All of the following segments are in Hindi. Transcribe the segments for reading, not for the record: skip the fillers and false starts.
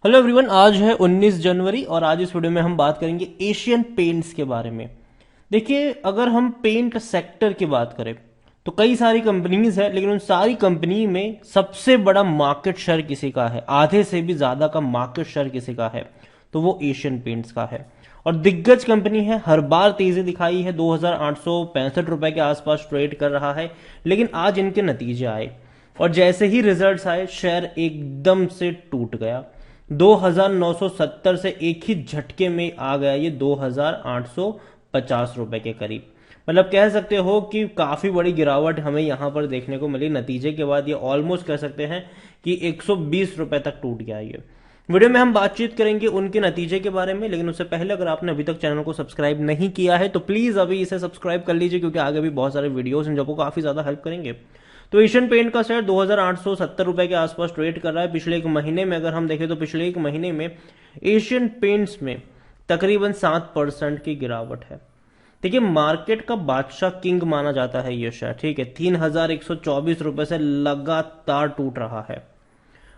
हेलो एवरीवन, आज है 19 जनवरी और आज इस वीडियो में हम बात करेंगे एशियन पेंट्स के बारे में। देखिए, अगर हम पेंट सेक्टर की बात करें तो कई सारी कंपनीज है, लेकिन उन सारी कंपनी में सबसे बड़ा मार्केट शेयर किसी का है, आधे से भी ज्यादा का मार्केट शेयर किसी का है, तो वो एशियन पेंट्स का है। और दिग्गज कंपनी है, हर बार तेजी दिखाई है, 2865 रुपए के आसपास ट्रेड कर रहा है। लेकिन आज इनके नतीजे आए और जैसे ही रिजल्ट्स आए शेयर एकदम से टूट गया। 2970 से एक ही झटके में आ गया ये 2850 रुपए के करीब। मतलब कह सकते हो कि काफी बड़ी गिरावट हमें यहां पर देखने को मिली। नतीजे के बाद ये ऑलमोस्ट कह सकते हैं कि 120 रुपए तक टूट गया ये। वीडियो में हम बातचीत करेंगे उनके नतीजे के बारे में, लेकिन उससे पहले अगर आपने अभी तक चैनल को सब्सक्राइब नहीं किया है तो प्लीज अभी इसे सब्सक्राइब कर लीजिए, क्योंकि आगे भी बहुत सारे वीडियोस हैं जो आपको काफी ज्यादा हेल्प करेंगे। तो एशियन पेंट का शेयर 2870 रुपए के आसपास ट्रेड कर रहा है। पिछले एक महीने में अगर हम देखें तो पिछले एक महीने में एशियन पेंट्स में तकरीबन 7% की गिरावट है। देखिए, मार्केट का बादशाह किंग माना जाता है ये शेयर, ठीक है। 3124 रुपए से लगातार टूट रहा है।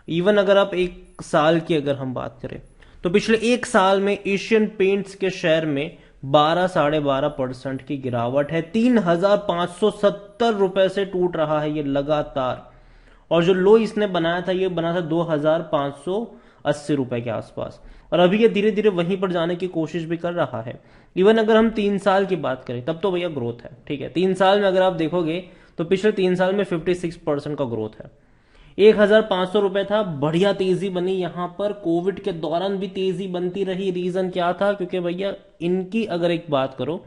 इवन अगर आप एक साल की अगर हम बात करें तो पिछले एक साल में एशियन पेंट्स के शेयर में 12-12.5% की गिरावट है। 3570 रुपए से टूट रहा है ये लगातार। और जो लो इसने बनाया था ये बना था 2580 रुपए के आसपास, और अभी ये धीरे धीरे वहीं पर जाने की कोशिश भी कर रहा है। इवन अगर हम 3 साल की बात करें तब तो भैया ग्रोथ है, ठीक है। 3 साल में अगर आप देखोगे तो पिछले 3 साल में 56% का ग्रोथ है। 1500 रुपए था, बढ़िया तेजी बनी यहां पर। कोविड के दौरान भी तेजी बनती रही। रीजन क्या था? क्योंकि भैया इनकी अगर एक बात करो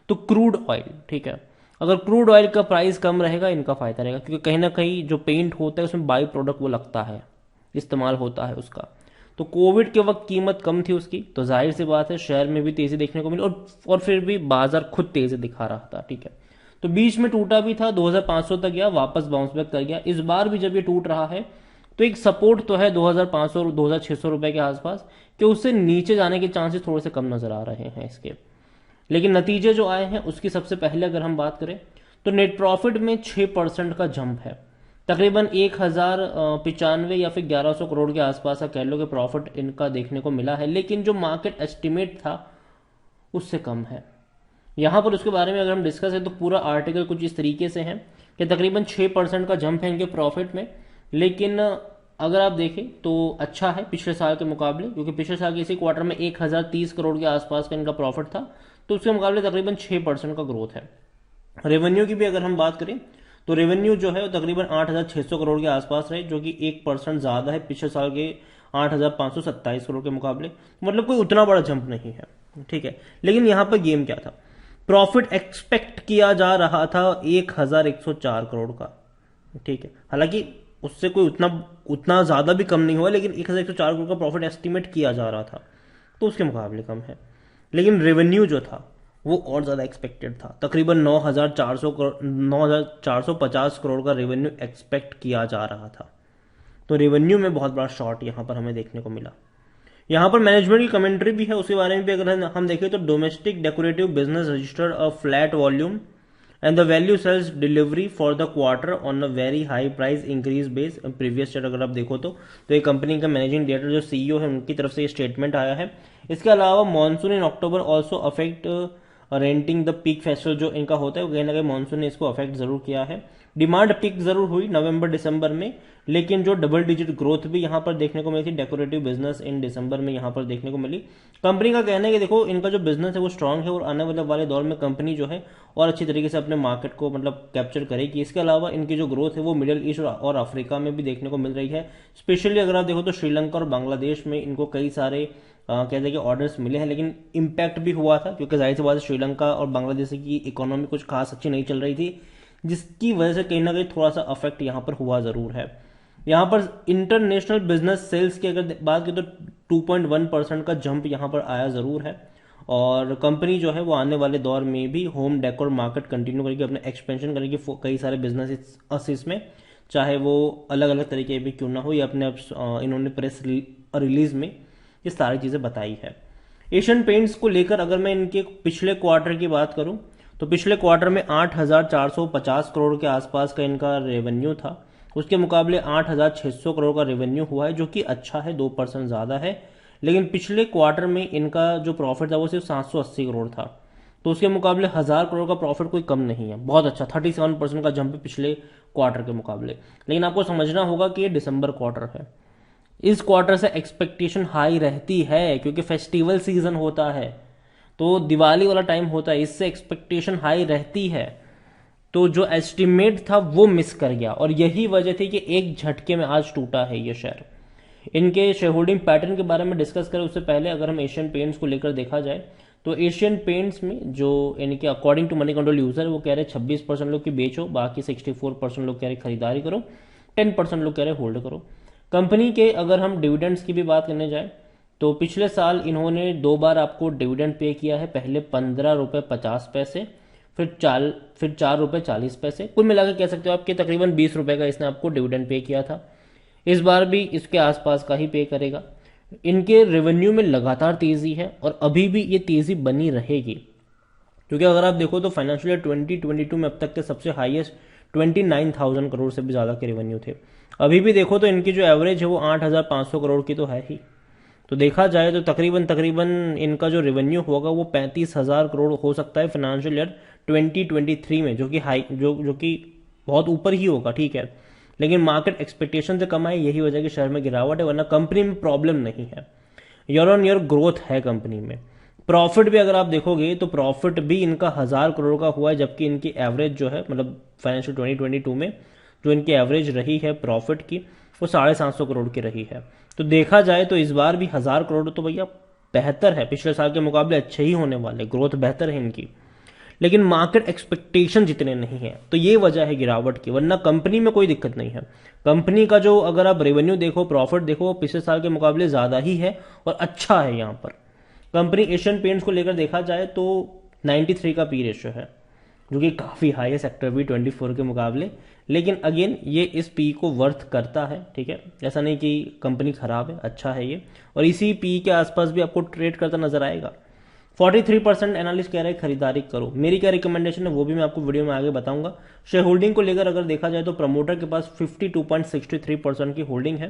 तो क्रूड ऑयल, ठीक है, अगर क्रूड ऑयल का प्राइस कम रहेगा इनका फायदा रहेगा, क्योंकि कहीं ना कहीं जो पेंट होता है उसमें बाई प्रोडक्ट वो लगता है, इस्तेमाल होता है उसका। तो कोविड के वक्त कीमत कम थी उसकी, तो जाहिर सी बात है शेयर में भी तेजी देखने को मिली, और फिर भी बाजार खुद तेजी दिखा रहा था, ठीक है। तो बीच में टूटा भी था, 2500 तक गया, वापस बाउंस बैक कर गया। इस बार भी जब ये टूट रहा है तो एक सपोर्ट तो है 2500 और 2600 रुपए के आसपास, कि उससे नीचे जाने के चांसेस थोड़े से कम नजर आ रहे हैं इसके। लेकिन नतीजे जो आए हैं उसकी सबसे पहले अगर हम बात करें तो नेट प्रॉफिट में 6% का जंप है। तकरीबन 1095 या फिर 1100 करोड़ के आसपास का कह लो कि प्रॉफिट इनका देखने को मिला है, लेकिन जो मार्केट एस्टिमेट था उससे कम है। यहां पर उसके बारे में अगर हम डिस्कस है तो पूरा आर्टिकल कुछ इस तरीके से है कि तकरीबन 6% का जंप है इनके प्रॉफिट में। लेकिन अगर आप देखें तो अच्छा है पिछले साल के मुकाबले, क्योंकि पिछले साल के इसी क्वार्टर में 1030 करोड़ के आसपास का इनका प्रॉफिट था, तो उसके मुकाबले तकरीबन 6% का ग्रोथ है। रेवेन्यू की भी अगर हम बात करें तो रेवेन्यू जो है वो तकरीबन 8600 करोड़ के आसपास रहे, जो कि 1% ज्यादा है पिछले साल के 8527 करोड़ के मुकाबले। मतलब कोई उतना बड़ा जंप नहीं है, ठीक है। लेकिन यहां पर गेम क्या था? प्रॉफिट एक्सपेक्ट किया जा रहा था 1104 करोड़ का, ठीक है। हालांकि उससे कोई उतना उतना ज्यादा भी कम नहीं हुआ, लेकिन 1104 करोड़ का प्रॉफिट एस्टिमेट किया जा रहा था, तो उसके मुकाबले कम है। लेकिन रेवेन्यू जो था वो और ज्यादा एक्सपेक्टेड था। तकरीबन 9450 करोड़ का रेवेन्यू एक्सपेक्ट किया जा रहा था। तो रेवेन्यू में बहुत बड़ा शॉर्ट यहां पर हमें देखने को मिला। यहां पर मैनेजमेंट की कमेंट्री भी है, उसके बारे में भी अगर हम देखें तो domestic decorative business registered a flat volume and the value sales delivery for the quarter on a very high price increase base previous year. अगर आप देखो तो ये कंपनी का मैनेजिंग डायरेक्टर जो सीईओ है उनकी तरफ से ये स्टेटमेंट आया है। इसके अलावा monsoon in October also affect renting the peak festival जो इनका होता है, कहीं ना कहीं मानसून ने इसको अफेक्ट जरूर किया है। डिमांड पीक जरूर हुई नवंबर दिसंबर में, लेकिन जो डबल डिजिट ग्रोथ भी यहां पर देखने को मिली थी डेकोरेटिव बिजनेस इन दिसंबर में यहां पर देखने को मिली। कंपनी का कहना है कि देखो इनका जो बिजनेस है वो स्ट्रांग है, और आने वाले दौर में कंपनी जो है और अच्छी तरीके से अपने मार्केट को मतलब कैप्चर करेगी। इसके अलावा इनकी जो ग्रोथ है वो मिडिल ईस्ट और अफ्रीका में भी देखने को मिल रही है। स्पेशली अगर आप देखो तो श्रीलंका और बांग्लादेश में इनको कई सारे कहते हैं कि ऑर्डर्स मिले हैं, लेकिन इम्पैक्ट भी हुआ था, क्योंकि जाहिर सी बात है श्रीलंका और बांग्लादेश की इकोनॉमी कुछ खास अच्छी नहीं चल रही थी, जिसकी वजह से कहीं ना कहीं थोड़ा सा अफेक्ट यहां पर हुआ जरूर है। यहां पर इंटरनेशनल बिजनेस सेल्स की अगर बात करें तो 2.1% का जंप यहां पर आया जरूर है। और कंपनी जो है वो आने वाले दौर में भी होम डेकोर मार्केट कंटिन्यू करेगी, अपने एक्सपेंशन करेगी कई सारे बिजनेस इसमें, चाहे वो अलग अलग तरीके भी क्यों ना हो। ये अपने इन्होंने प्रेस रिलीज में ये सारी चीजें बताई है। एशियन पेंट्स को लेकर अगर मैं इनके पिछले क्वार्टर की बात करूं तो पिछले क्वार्टर में 8450 करोड़ के आसपास का इनका रेवेन्यू था, उसके मुकाबले 8,600 करोड़ का रेवेन्यू हुआ है, जो कि अच्छा है, 2% ज़्यादा है। लेकिन पिछले क्वार्टर में इनका जो प्रॉफिट था वो सिर्फ 780 करोड़ था, तो उसके मुकाबले 1,000 करोड़ का प्रॉफिट कोई कम नहीं है, बहुत अच्छा 37% का जंप है पिछले क्वार्टर के मुकाबले। लेकिन आपको समझना होगा कि ये दिसंबर क्वार्टर है, इस क्वार्टर से एक्सपेक्टेशन हाई रहती है क्योंकि फेस्टिवल सीजन होता है, तो दिवाली वाला टाइम होता है, इससे एक्सपेक्टेशन हाई रहती है। तो जो एस्टिमेट था वो मिस कर गया और यही वजह थी कि एक झटके में आज टूटा है ये शेयर। इनके शेयर होल्डिंग पैटर्न के बारे में डिस्कस करें उससे पहले अगर हम एशियन पेंट्स को लेकर देखा जाए तो एशियन पेंट्स में जो इनके according to Moneycontrol user वो कह रहे 26% लोग की बेचो, बाकी 64% लोग कह रहे खरीदारी करो, 10% लोग कह रहे होल्ड करो। कंपनी के अगर हम डिविडेंड्स की भी बात करने जाए तो पिछले साल इन्होंने 2 बार आपको डिविडेंड पे किया है, पहले 15 रुपये 50 पैसे, फिर 4 रुपये 40 पैसे, कुल मिलाकर कह सकते हो आपके तकरीबन 20 रुपये का इसने आपको डिविडेंड पे किया था। इस बार भी इसके आसपास का ही पे करेगा। इनके रेवेन्यू में लगातार तेजी है और अभी भी ये तेजी बनी रहेगी, क्योंकि अगर आप देखो तो फाइनेंशियल ईयर 2022 में अब तक के सबसे हाईएस्ट 29,000 करोड़ से भी ज़्यादा के रेवेन्यू थे। अभी भी देखो तो इनकी जो एवरेज है वो 8,500 करोड़ की तो है ही। तो देखा जाए तो तकरीबन इनका जो रेवेन्यू होगा वो 35,000 करोड़ हो सकता है फाइनेंशियल ईयर 2023 में, जो कि हाई जो कि बहुत ऊपर ही होगा, ठीक है। लेकिन मार्केट एक्सपेक्टेशन से कम आए, यही वजह कि शेयर में गिरावट है, वरना कंपनी में प्रॉब्लम नहीं है, ईयर ऑन ईयर ग्रोथ है कंपनी में। प्रॉफिट भी अगर आप देखोगे तो प्रॉफिट भी इनका 1,000 करोड़ का हुआ है, जबकि इनकी एवरेज जो है मतलब फाइनेंशियल 2022 में जो इनकी एवरेज रही है प्रॉफिट की वो 750 करोड़ की रही है। तो देखा जाए तो इस बार भी 1,000 करोड़ तो भैया बेहतर है, पिछले साल के मुकाबले अच्छे ही होने वाले, ग्रोथ बेहतर है इनकी। लेकिन मार्केट एक्सपेक्टेशन जितने नहीं है, तो ये वजह है गिरावट की, वरना कंपनी में कोई दिक्कत नहीं है। कंपनी का जो अगर आप रेवेन्यू देखो, प्रॉफिट देखो, वो पिछले साल के मुकाबले ज्यादा ही है और अच्छा है। यहाँ पर कंपनी एशियन पेंट्स को लेकर देखा जाए तो 93 का पी रेशियो है, जो कि काफी हाई है सेक्टर बी 24 के मुकाबले। लेकिन अगेन ये इस पी को वर्थ करता है, ठीक है, ऐसा नहीं कि कंपनी खराब है, अच्छा है ये, और इसी पी के आसपास भी आपको ट्रेड करता नजर आएगा। 43% एनालिस्ट कह रहे हैं खरीदारी करो। मेरी क्या रिकमेंडेशन है वो भी मैं आपको वीडियो में आगे बताऊंगा। शेयर होल्डिंग को लेकर अगर देखा जाए तो प्रमोटर के पास 52.63% की होल्डिंग है,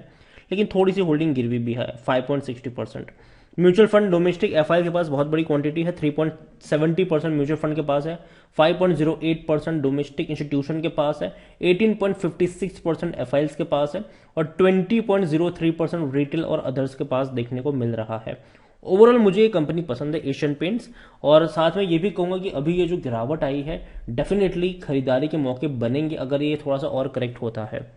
लेकिन थोड़ी सी होल्डिंग गिरवी भी है 5.60%। म्यूचुअल फंड डोमेस्टिक एफआई के पास बहुत बड़ी क्वांटिटी है, 3.70% म्यूचुअल फंड के पास है, 5.08% डोमेस्टिक इंस्टीट्यूशन के पास है, 18.56% एफआईएल्स के पास है और 20.03% रिटेल और अदर्स के पास देखने को मिल रहा है। ओवरऑल मुझे ये कंपनी पसंद है एशियन पेंट्स, और साथ में ये भी कहूंगा कि अभी ये जो गिरावट आई है डेफिनेटली खरीदारी के मौके बनेंगे अगर ये थोड़ा सा और करेक्ट होता है।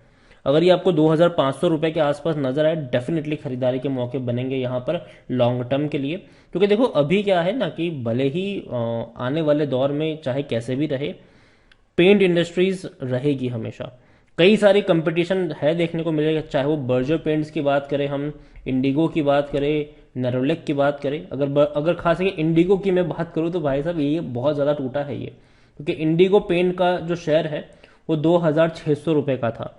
अगर ये आपको 2,500 रुपए के आसपास नजर आए, डेफिनेटली खरीदारी के मौके बनेंगे यहाँ पर लॉन्ग टर्म के लिए। क्योंकि देखो अभी क्या है ना कि भले ही आने वाले दौर में चाहे कैसे भी रहे, पेंट इंडस्ट्रीज रहेगी हमेशा, कई सारी कंपटीशन है देखने को मिलेगा, चाहे वो बर्जर पेंट्स की बात करें, हम इंडिगो की बात करें, नेरोलेक की बात करें। अगर खास करके इंडिगो की मैं बात करूं तो भाई साहब ये बहुत ज़्यादा टूटा है ये, क्योंकि इंडिगो पेंट का जो शेयर है वो 2,600 रुपये का था।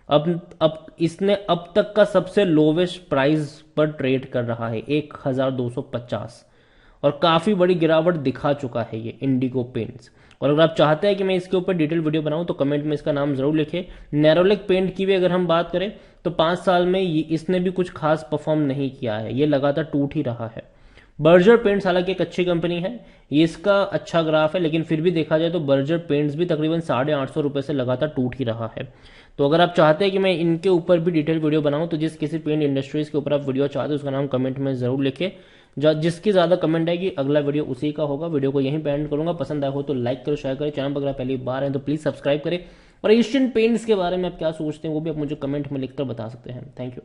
अब इसने अब तक का सबसे लोवेस्ट प्राइस पर ट्रेड कर रहा है 1,250, और काफ़ी बड़ी गिरावट दिखा चुका है ये इंडिगो पेंट्स। और अगर आप चाहते हैं कि मैं इसके ऊपर डिटेल वीडियो बनाऊं तो कमेंट में इसका नाम जरूर लिखें। नेरोलेक पेंट की भी अगर हम बात करें तो 5 साल में इसने भी कुछ खास परफॉर्म नहीं किया है, ये लगातार टूट ही रहा है। बर्जर पेंट्स हालांकि एक अच्छी कंपनी है, ये इसका अच्छा ग्राफ है, लेकिन फिर भी देखा जाए तो बर्जर पेंट्स भी तकरीबन 850 रुपये से लगातार टूट ही रहा है। तो अगर आप चाहते हैं कि मैं इनके ऊपर भी डिटेल वीडियो बनाऊं तो जिस किसी पेंट इंडस्ट्रीज के ऊपर आप वीडियो चाहते हैं उसका नाम कमेंट में जरूर लिखें। जिसकी ज्यादा कमेंट आएगी अगला वीडियो उसी का होगा। वीडियो को यहीं पे एंड करूंगा। पसंद आया हो तो लाइक करो, शेयर करें, चैनल पर अगर पहली बार है तो प्लीज सब्सक्राइब करें, और एशियन पेंट्स के बारे में आप क्या सोचते हैं वो भी आप मुझे कमेंट में लिखकर बता सकते हैं। Thank you.